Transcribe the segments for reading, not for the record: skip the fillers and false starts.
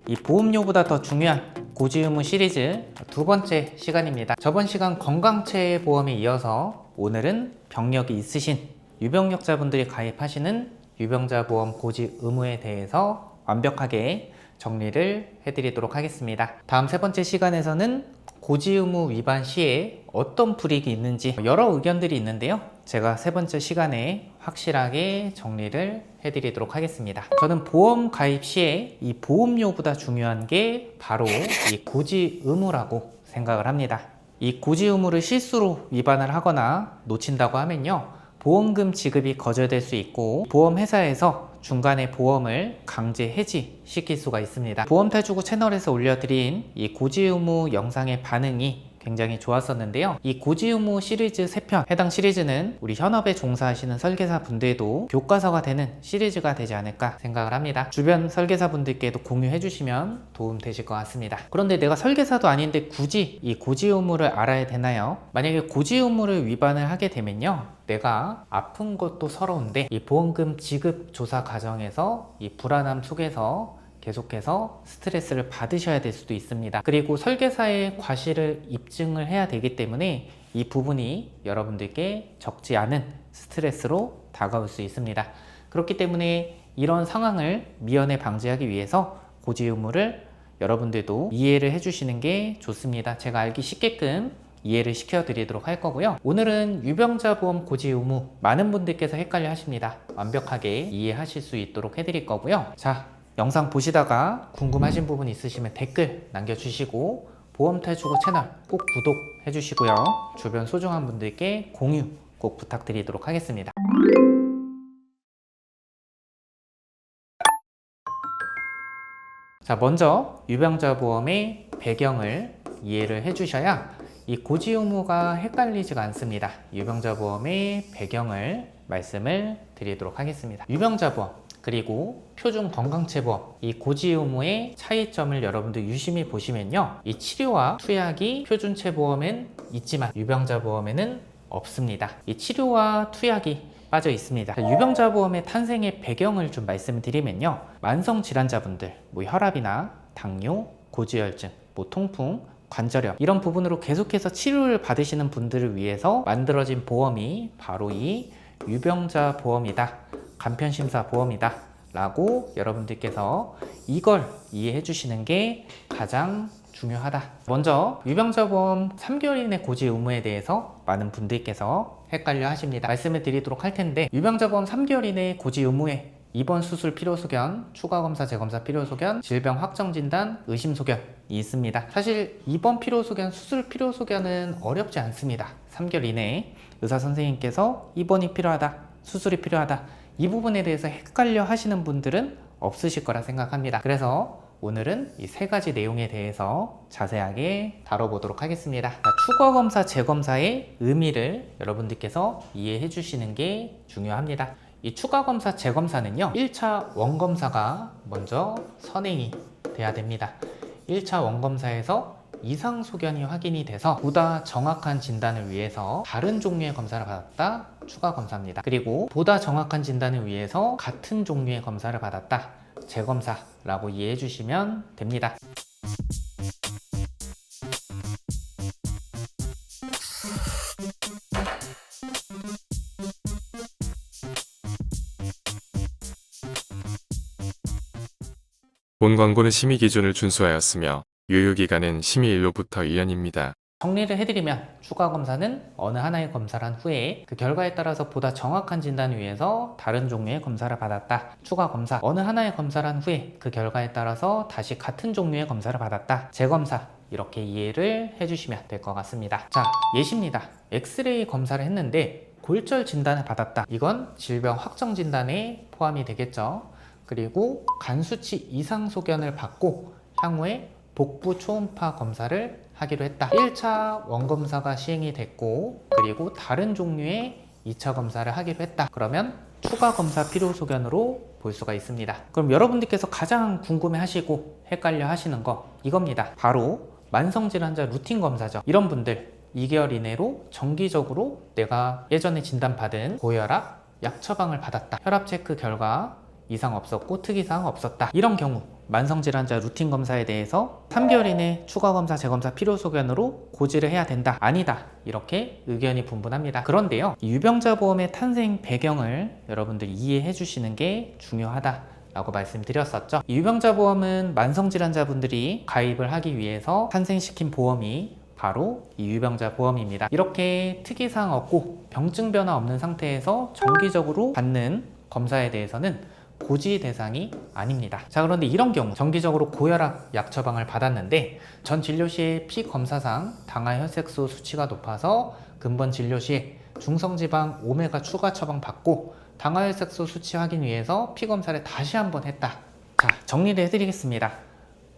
이 보험료보다 더 중요한 고지 의무 시리즈 두 번째 시간입니다. 저번 시간 건강체의 보험에 이어서 오늘은 병력이 있으신 유병력자분들이 가입하시는 유병자 보험 고지 의무에 대해서 완벽하게 정리를 해드리도록 하겠습니다. 다음 세 번째 시간에서는 고지 의무 위반 시에 어떤 불이익이 있는지 여러 의견들이 있는데요, 제가 세 번째 시간에 확실하게 정리를 해드리도록 하겠습니다. 저는 보험 가입 시에 이 보험료보다 중요한 게 바로 이 고지 의무라고 생각을 합니다. 이 고지 의무를 실수로 위반을 하거나 놓친다고 하면요, 보험금 지급이 거절될 수 있고 보험회사에서 중간에 보험을 강제 해지시킬 수가 있습니다. 보험탈주구 채널에서 올려드린 이 고지 의무 영상의 반응이 굉장히 좋았었는데요, 이 고지 의무 시리즈 3편, 해당 시리즈는 우리 현업에 종사하시는 설계사 분들도 교과서가 되는 시리즈가 되지 않을까 생각을 합니다. 주변 설계사 분들께도 공유해 주시면 도움 되실 것 같습니다. 그런데 내가 설계사도 아닌데 굳이 이 고지 의무를 알아야 되나요? 만약에 고지 의무를 위반을 하게 되면요, 내가 아픈 것도 서러운데 이 보험금 지급 조사 과정에서 이 불안함 속에서 계속해서 스트레스를 받으셔야 될 수도 있습니다. 그리고 설계사의 과실을 입증을 해야 되기 때문에 이 부분이 여러분들께 적지 않은 스트레스로 다가올 수 있습니다. 그렇기 때문에 이런 상황을 미연에 방지하기 위해서 고지 의무를 여러분들도 이해를 해주시는 게 좋습니다. 제가 알기 쉽게끔 이해를 시켜드리도록 할 거고요. 오늘은 유병자 보험 고지 의무, 많은 분들께서 헷갈려 하십니다. 완벽하게 이해하실 수 있도록 해드릴 거고요. 자, 영상 보시다가 궁금하신 부분 있으시면 댓글 남겨주시고 보험탈주구 채널 꼭 구독해 주시고요. 주변 소중한 분들께 공유 꼭 부탁드리도록 하겠습니다. 자, 먼저 유병자 보험의 배경을 이해를 해 주셔야 이 고지 의무가 헷갈리지가 않습니다. 유병자 보험의 배경을 말씀을 드리도록 하겠습니다. 유병자 보험 그리고 표준 건강체 보험, 이 고지 의무의 차이점을 여러분들 유심히 보시면요, 이 치료와 투약이 표준체 보험엔 있지만 유병자 보험에는 없습니다. 이 치료와 투약이 빠져 있습니다. 유병자 보험의 탄생의 배경을 좀 말씀드리면요, 만성 질환자분들, 혈압이나 당뇨, 고지혈증, 통풍, 관절염, 이런 부분으로 계속해서 치료를 받으시는 분들을 위해서 만들어진 보험이 바로 이 유병자 보험이다, 간편심사 보험이다 라고 여러분들께서 이걸 이해해 주시는 게 가장 중요하다. 먼저 유병자 보험 3개월 이내 고지 의무에 대해서 많은 분들께서 헷갈려 하십니다. 말씀을 드리도록 할 텐데, 유병자 보험 3개월 이내 고지 의무에 입원 수술 필요 소견, 추가 검사 재검사 필요 소견, 질병 확정 진단, 의심 소견이 있습니다. 사실 입원 필요 소견, 수술 필요 소견은 어렵지 않습니다. 3개월 이내에 의사 선생님께서 입원이 필요하다, 수술이 필요하다, 이 부분에 대해서 헷갈려 하시는 분들은 없으실 거라 생각합니다. 그래서 오늘은 이 세 가지 내용에 대해서 자세하게 다뤄보도록 하겠습니다. 추가 검사 재검사의 의미를 여러분들께서 이해해 주시는 게 중요합니다. 이 추가 검사 재검사는요, 1차 원검사가 먼저 선행이 돼야 됩니다. 1차 원검사에서 이상 소견이 확인이 돼서 보다 정확한 진단을 위해서 다른 종류의 검사를 받았다, 추가 검사입니다. 그리고 보다 정확한 진단을 위해서 같은 종류의 검사를 받았다, 재검사라고 이해해 주시면 됩니다. 본 광고는 심의 기준을 준수하였으며 유효기간은 심의일로부터 1년입니다. 정리를 해드리면 추가 검사는 어느 하나의 검사를 한 후에 그 결과에 따라서 보다 정확한 진단을 위해서 다른 종류의 검사를 받았다. 추가 검사, 어느 하나의 검사를 한 후에 그 결과에 따라서 다시 같은 종류의 검사를 받았다. 재검사, 이렇게 이해를 해주시면 될 것 같습니다. 자, 예시입니다. 엑스레이 검사를 했는데 골절 진단을 받았다. 이건 질병 확정 진단에 포함이 되겠죠. 그리고 간 수치 이상 소견을 받고 향후에 복부 초음파 검사를 하기로 했다. 1차 원검사가 시행이 됐고, 그리고 다른 종류의 2차 검사를 하기로 했다. 그러면 추가 검사 필요 소견으로 볼 수가 있습니다. 그럼 여러분들께서 가장 궁금해 하시고 헷갈려 하시는 거 이겁니다. 바로 만성질환자 루틴 검사죠. 이런 분들 2개월 이내로 정기적으로 내가 예전에 진단받은 고혈압 약 처방을 받았다, 혈압 체크 결과 이상 없었고 특이사항 없었다, 이런 경우 만성질환자 루틴 검사에 대해서 3개월 이내 추가 검사, 재검사 필요 소견으로 고지를 해야 된다, 아니다, 이렇게 의견이 분분합니다. 그런데요, 이 유병자 보험의 탄생 배경을 여러분들이 이해해 주시는 게 중요하다 라고 말씀드렸었죠. 이 유병자 보험은 만성질환자분들이 가입을 하기 위해서 탄생시킨 보험이 바로 이 유병자 보험입니다. 이렇게 특이사항 없고 병증 변화 없는 상태에서 정기적으로 받는 검사에 대해서는 고지 대상이 아닙니다. 자, 그런데 이런 경우 정기적으로 고혈압 약 처방을 받았는데 전 진료 시에 피 검사상 당화 혈색소 수치가 높아서 근본 진료 시에 중성지방 오메가 추가 처방 받고 당화 혈색소 수치 확인 위해서 피 검사를 다시 한번 했다. 자, 정리를 해드리겠습니다.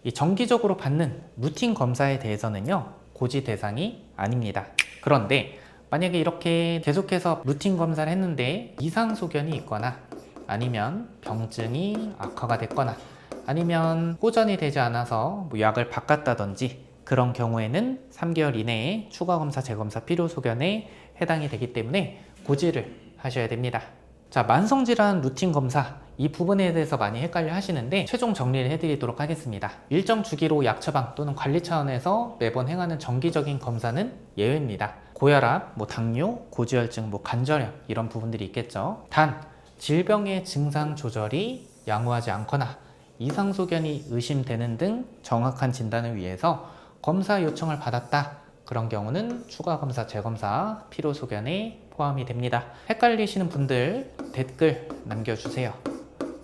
이 정기적으로 받는 루틴 검사에 대해서는요, 고지 대상이 아닙니다. 그런데 만약에 이렇게 계속해서 루틴 검사를 했는데 이상 소견이 있거나 아니면 병증이 악화가 됐거나 아니면 호전이 되지 않아서 약을 바꿨다든지 그런 경우에는 3개월 이내에 추가 검사, 재검사 필요 소견에 해당이 되기 때문에 고지를 하셔야 됩니다. 자, 만성질환 루틴 검사, 이 부분에 대해서 많이 헷갈려 하시는데 최종 정리를 해드리도록 하겠습니다. 일정 주기로 약 처방 또는 관리 차원에서 매번 행하는 정기적인 검사는 예외입니다. 고혈압, 당뇨, 고지혈증, 관절염 이런 부분들이 있겠죠. 단 질병의 증상 조절이 양호하지 않거나 이상 소견이 의심되는 등 정확한 진단을 위해서 검사 요청을 받았다. 그런 경우는 추가 검사, 재검사 필요 소견에 포함이 됩니다. 헷갈리시는 분들 댓글 남겨주세요.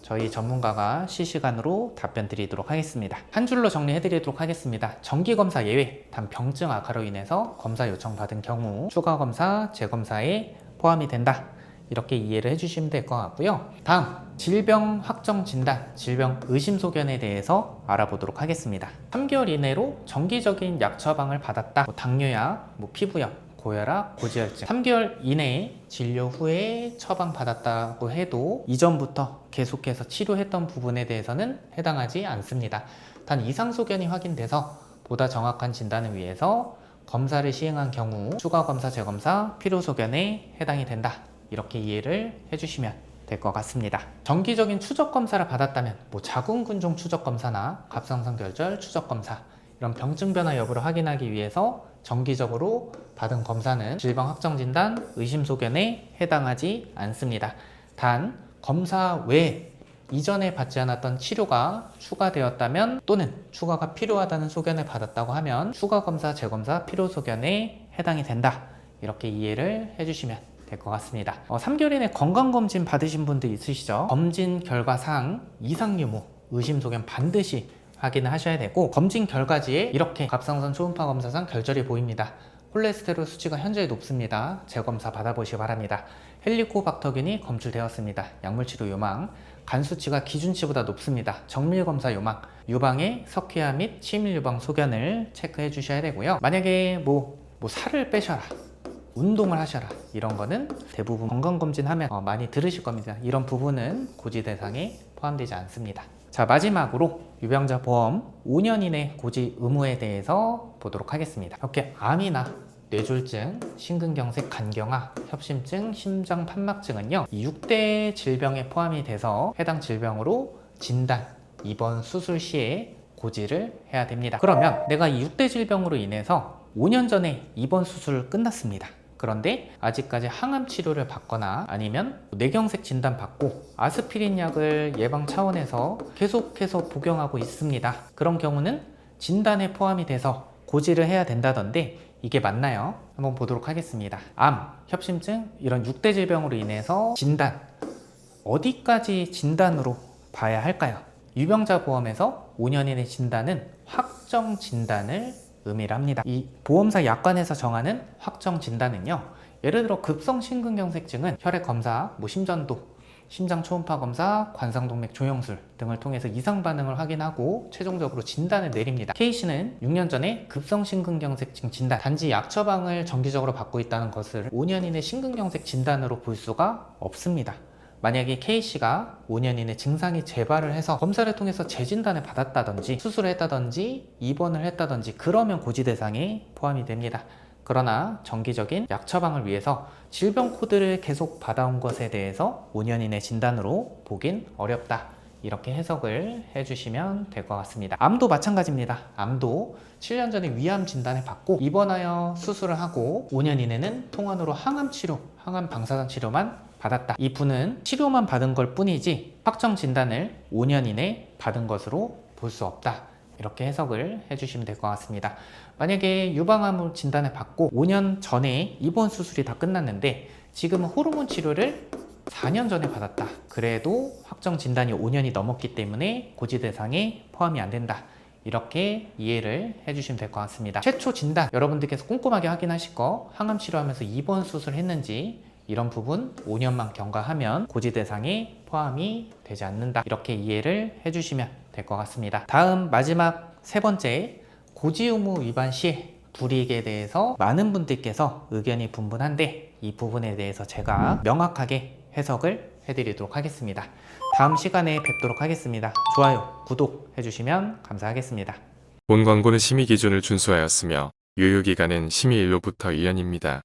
저희 전문가가 실시간으로 답변 드리도록 하겠습니다. 한 줄로 정리해 드리도록 하겠습니다. 정기검사 예외, 단 병증 악화로 인해서 검사 요청 받은 경우 추가 검사, 재검사에 포함이 된다. 이렇게 이해를 해주시면 될 것 같고요. 다음, 질병 확정 진단, 질병 의심 소견에 대해서 알아보도록 하겠습니다. 3개월 이내로 정기적인 약 처방을 받았다. 당뇨약, 피부염, 고혈압, 고지혈증 3개월 이내에 진료 후에 처방받았다고 해도 이전부터 계속해서 치료했던 부분에 대해서는 해당하지 않습니다. 단 이상 소견이 확인돼서 보다 정확한 진단을 위해서 검사를 시행한 경우 추가 검사, 재검사 필요 소견에 해당이 된다. 이렇게 이해를 해주시면 될 것 같습니다. 정기적인 추적 검사를 받았다면 자궁근종 추적 검사나 갑상선 결절 추적 검사 이런 병증 변화 여부를 확인하기 위해서 정기적으로 받은 검사는 질병 확정 진단, 의심 소견에 해당하지 않습니다. 단 검사 외에 이전에 받지 않았던 치료가 추가되었다면 또는 추가가 필요하다는 소견을 받았다고 하면 추가 검사, 재검사 필요 소견에 해당이 된다. 이렇게 이해를 해주시면 될 것 같습니다. 3개월 이내 건강검진 받으신 분들 있으시죠? 검진 결과상 이상 유무, 의심 소견 반드시 확인을 하셔야 되고 검진 결과지에 이렇게 갑상선 초음파 검사상 결절이 보입니다. 콜레스테롤 수치가 현저히 높습니다. 재검사 받아보시기 바랍니다. 헬리코박터균이 검출되었습니다. 약물치료 요망, 간 수치가 기준치보다 높습니다. 정밀검사 요망, 유방의 석회화 및 치밀 유방 소견을 체크해 주셔야 되고요. 만약에 살을 빼셔라, 운동을 하셔라 이런 거는 대부분 건강검진하면 많이 들으실 겁니다. 이런 부분은 고지 대상에 포함되지 않습니다. 자, 마지막으로 유병자 보험 5년 이내 고지 의무에 대해서 보도록 하겠습니다. 이렇게 암이나 뇌졸중, 심근경색, 간경화, 협심증, 심장판막증은요 이 6대 질병에 포함이 돼서 해당 질병으로 진단, 입원, 수술 시에 고지를 해야 됩니다. 그러면 내가 이 6대 질병으로 인해서 5년 전에 입원 수술을 끝났습니다. 그런데 아직까지 항암 치료를 받거나 아니면 뇌경색 진단 받고 아스피린 약을 예방 차원에서 계속해서 복용하고 있습니다. 그런 경우는 진단에 포함이 돼서 고지를 해야 된다던데 이게 맞나요? 한번 보도록 하겠습니다. 암, 협심증 이런 6대 질병으로 인해서 진단, 어디까지 진단으로 봐야 할까요? 유병자 보험에서 5년 이내 진단은 확정 진단을 의미를 합니다. 이 보험사 약관에서 정하는 확정 진단은요, 예를 들어 급성 심근경색증은 혈액 검사, 심전도, 심장 초음파 검사, 관상동맥 조영술 등을 통해서 이상 반응을 확인하고 최종적으로 진단을 내립니다. K씨는 6년 전에 급성 심근경색증 진단, 단지 약 처방을 정기적으로 받고 있다는 것을 5년 이내 심근경색 진단으로 볼 수가 없습니다. 만약에 K씨가 5년 이내 증상이 재발을 해서 검사를 통해서 재진단을 받았다든지 수술을 했다든지 입원을 했다든지 그러면 고지 대상에 포함이 됩니다. 그러나 정기적인 약 처방을 위해서 질병 코드를 계속 받아온 것에 대해서 5년 이내 진단으로 보긴 어렵다. 이렇게 해석을 해주시면 될 것 같습니다. 암도 마찬가지입니다. 암도 7년 전에 위암 진단을 받고 입원하여 수술을 하고 5년 이내는 통원으로 항암 치료, 항암 방사선 치료만 받았다. 이 분은 치료만 받은 걸 뿐이지 확정 진단을 5년 이내 받은 것으로 볼 수 없다. 이렇게 해석을 해주시면 될 것 같습니다. 만약에 유방암 진단을 받고 5년 전에 입원 수술이 다 끝났는데 지금은 호르몬 치료를 4년 전에 받았다. 그래도 확정 진단이 5년이 넘었기 때문에 고지 대상에 포함이 안 된다. 이렇게 이해를 해주시면 될 것 같습니다. 최초 진단, 여러분들께서 꼼꼼하게 확인하실 거, 항암 치료하면서 입원 수술했는지 이런 부분 5년만 경과하면 고지 대상에 포함이 되지 않는다. 이렇게 이해를 해주시면 될 것 같습니다. 다음 마지막 세 번째, 고지 의무 위반 시에 불이익에 대해서 많은 분들께서 의견이 분분한데 이 부분에 대해서 제가 명확하게 해석을 해드리도록 하겠습니다. 다음 시간에 뵙도록 하겠습니다. 좋아요, 구독 해주시면 감사하겠습니다. 본 광고는 심의 기준을 준수하였으며 유효기간은 심의 일로부터 1년입니다.